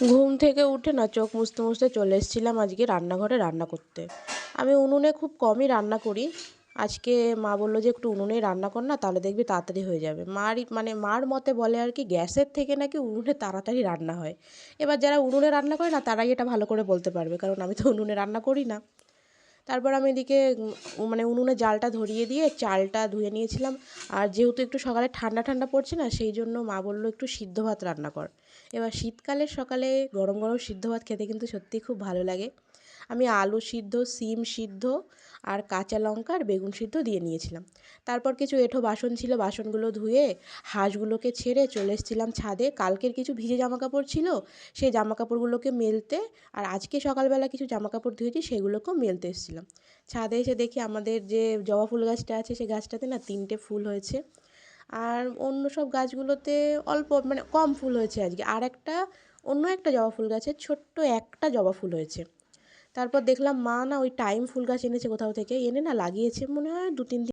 ঘুম থেকে উঠে না চোখ মুছতে মুছতে চলে এসেছিলাম আজকে রান্নাঘরে রান্না করতে। আমি উনুনে খুব কমই রান্না করি। আজকে মা বলল যে একটু উনুনেই রান্না কর না, তাহলে দেখবি তাড়াতাড়ি হয়ে যাবে। মার মতে বলে আর কি, গ্যাসের থেকে নাকি উনুনে তাড়াতাড়ি রান্না হয়। এবার যারা উনুনে রান্না করে না তারাই এটা ভালো করে বলতে পারবে, কারণ আমি তো উনুনে রান্না করি না। তারপর আমি এদিকে উনুনে জালটা ধরিয়ে দিয়ে চালটা ধুয়ে নিয়েছিলাম। আর যেহেতু একটু সকালে ঠান্ডা ঠান্ডা পড়ছে না, সেই জন্য মা বললো একটু সিদ্ধ ভাত রান্না কর। এবার শীতকালের সকালে গরম গরম সিদ্ধ ভাত খেতে কিন্তু সত্যিই খুব ভালো লাগে। আমি আলু সিদ্ধ, সিম সিদ্ধ আর কাঁচা লঙ্কা আর বেগুন সিদ্ধ দিয়ে নিয়েছিলাম। তারপর কিছু এঁঠো বাসন ছিল, বাসনগুলো ধুয়ে হাঁসগুলোকে ছেড়ে চলে এসেছিলাম ছাদে। কালকের কিছু ভিজে জামাকাপড় ছিল, সেই জামাকাপড়গুলোকে মেলতে। আর আজকে সকালবেলা কিছু জামাকাপড় ধুয়েছি, সেগুলোকেও মেলতে এসেছিলাম। ছাদে এসে দেখি আমাদের যে জবা ফুল গাছটা আছে, সেই গাছটাতে না 3টে ফুল হয়েছে। আর অন্য সব গাছগুলোতে অল্প মানে কম ফুল হয়েছে আজকে। আর একটা অন্য একটা জবা ফুল গাছে ছোট্ট একটা জবা ফুল হয়েছে। তারপর দেখলাম মা না ওই টাইম ফুল গাছ এনেছে কোথাও থেকে, এনে না লাগিয়েছে মনে হয় 2-3 দিন।